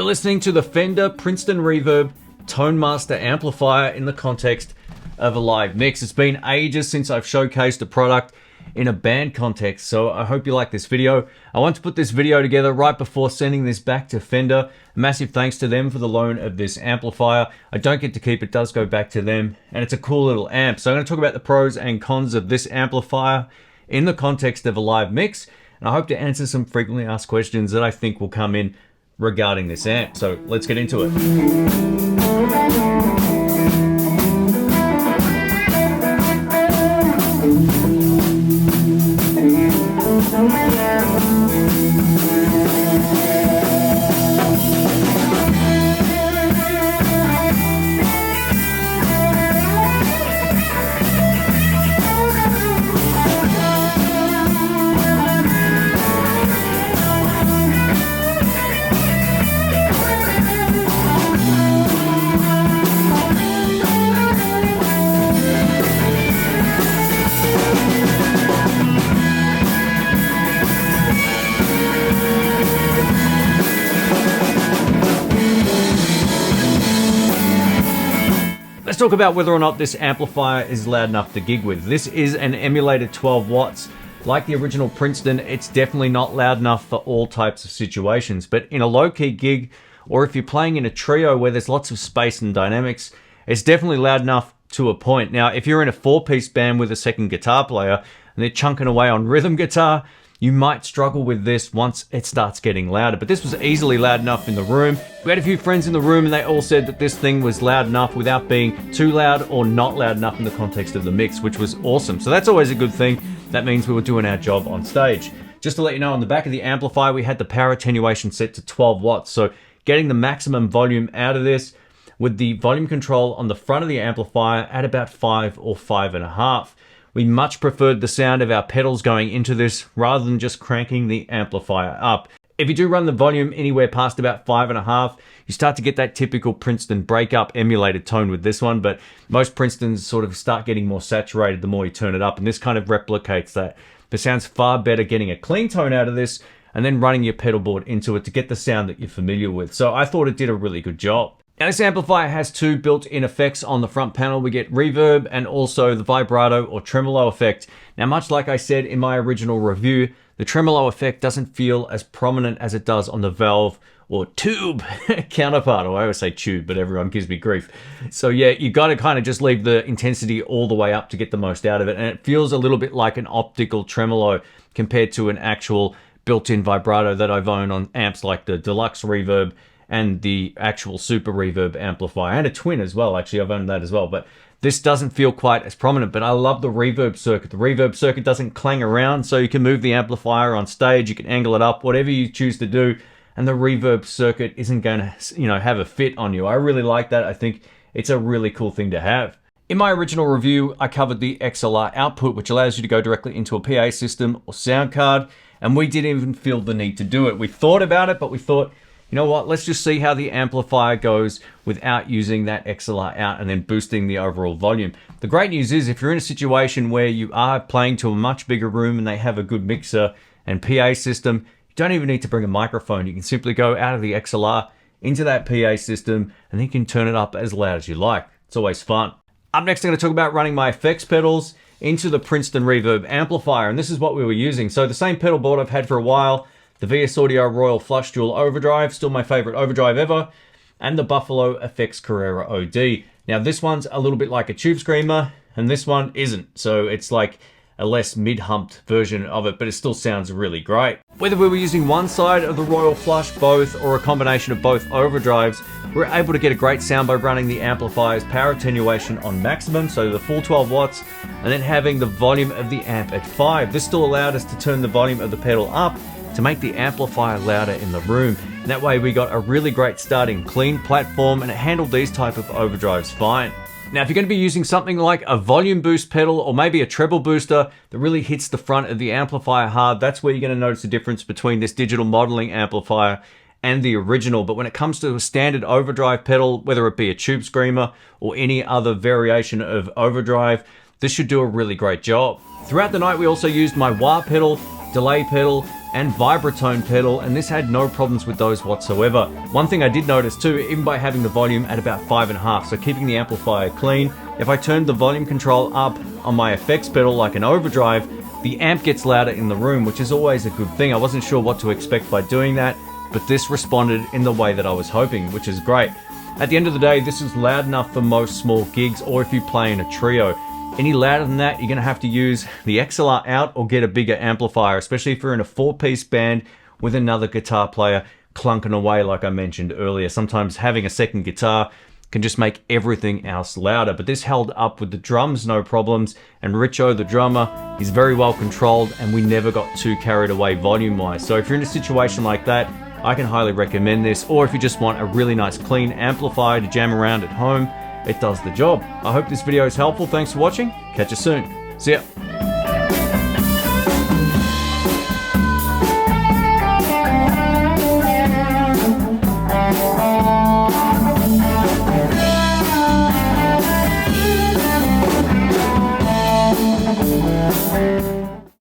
You're listening to the Fender Princeton Reverb Tone Master amplifier in the context of a live mix. It's been ages since I've showcased a product in a band context, so I hope you like this video. I want to put this video together right before sending this back to Fender. A massive thanks to them for the loan of this amplifier. I don't get to keep it, does go back to them, and it's a cool little amp. So I'm going to talk about the pros and cons of this amplifier in the context of a live mix, and I hope to answer some frequently asked questions that I think will come in regarding this amp. So let's get into it. Let's talk about whether or not this amplifier is loud enough to gig with. This is an emulated 12 watts. Like the original Princeton, it's definitely not loud enough for all types of situations. But in a low-key gig, or if you're playing in a trio where there's lots of space and dynamics, it's definitely loud enough to a point. Now, if you're in a four-piece band with a second guitar player and they're chunking away on rhythm guitar, you might struggle with this once it starts getting louder, but this was easily loud enough in the room. We had a few friends in the room and they all said that this thing was loud enough without being too loud or not loud enough in the context of the mix, which was awesome. So that's always a good thing. That means we were doing our job on stage. Just to let you know, on the back of the amplifier, we had the power attenuation set to 12 watts. So getting the maximum volume out of this with the volume control on the front of the amplifier at about 5 or 5.5. We much preferred the sound of our pedals going into this rather than just cranking the amplifier up. If you do run the volume anywhere past about 5.5, you start to get that typical Princeton breakup emulated tone with this one, but most Princetons sort of start getting more saturated the more you turn it up, and this kind of replicates that. But it sounds far better getting a clean tone out of this and then running your pedal board into it to get the sound that you're familiar with. So I thought it did a really good job. Now this amplifier has two built-in effects on the front panel. We get reverb and also the vibrato or tremolo effect. Now much like I said in my original review, the tremolo effect doesn't feel as prominent as it does on the valve or tube counterpart. Or I always say tube, but everyone gives me grief. So yeah, you got to kind of just leave the intensity all the way up to get the most out of it. And it feels a little bit like an optical tremolo compared to an actual built-in vibrato that I've owned on amps like the Deluxe Reverb and the actual Super Reverb amplifier, and a twin as well. Actually, I've owned that as well, but this doesn't feel quite as prominent. But I love the reverb circuit. The reverb circuit doesn't clang around, so you can move the amplifier on stage, you can angle it up, whatever you choose to do, and the reverb circuit isn't going to, have a fit on you. I really like that. I think it's a really cool thing to have. In my original review, I covered the XLR output, which allows you to go directly into a PA system or sound card, and we didn't even feel the need to do it. We thought about it, but we thought, you know what, let's just see how the amplifier goes without using that XLR out and then boosting the overall volume. The great news is if you're in a situation where you are playing to a much bigger room and they have a good mixer and PA system, you don't even need to bring a microphone. You can simply go out of the XLR into that PA system and then you can turn it up as loud as you like. It's always fun. Up next, I'm going to talk about running my effects pedals into the Princeton Reverb amplifier, and this is what we were using. So the same pedal board I've had for a while, the VS Audio Royal Flush Dual Overdrive, still my favorite overdrive ever, and the Buffalo Effects Carrera OD. Now this one's a little bit like a Tube Screamer, and this one isn't. So it's like a less mid-humped version of it, but it still sounds really great. Whether we were using one side of the Royal Flush, both, or a combination of both overdrives, we're able to get a great sound by running the amplifier's power attenuation on maximum, so the full 12 watts, and then having the volume of the amp at 5. This still allowed us to turn the volume of the pedal up to make the amplifier louder in the room. And that way we got a really great starting clean platform, and it handled these type of overdrives fine. Now, if you're going to be using something like a volume boost pedal or maybe a treble booster that really hits the front of the amplifier hard, that's where you're going to notice the difference between this digital modeling amplifier and the original. But when it comes to a standard overdrive pedal, whether it be a Tube Screamer or any other variation of overdrive, this should do a really great job. Throughout the night, we also used my wah pedal, delay pedal, and vibratone pedal, and this had no problems with those whatsoever. One thing I did notice too, even by having the volume at about 5.5, so keeping the amplifier clean, if I turned the volume control up on my effects pedal like an overdrive, the amp gets louder in the room, which is always a good thing. I wasn't sure what to expect by doing that, but this responded in the way that I was hoping, which is great. At the end of the day, this is loud enough for most small gigs, or if you play in a trio. Any louder than that, you're going to have to use the XLR out or get a bigger amplifier, especially if you're in a 4-piece band with another guitar player clunking away like I mentioned earlier. Sometimes having a second guitar can just make everything else louder, but this held up with the drums, no problems, and Richo, the drummer, is very well controlled, and we never got too carried away volume-wise. So if you're in a situation like that, I can highly recommend this, or if you just want a really nice clean amplifier to jam around at home, it does the job. I hope this video is helpful. Thanks for watching. Catch you soon. See ya.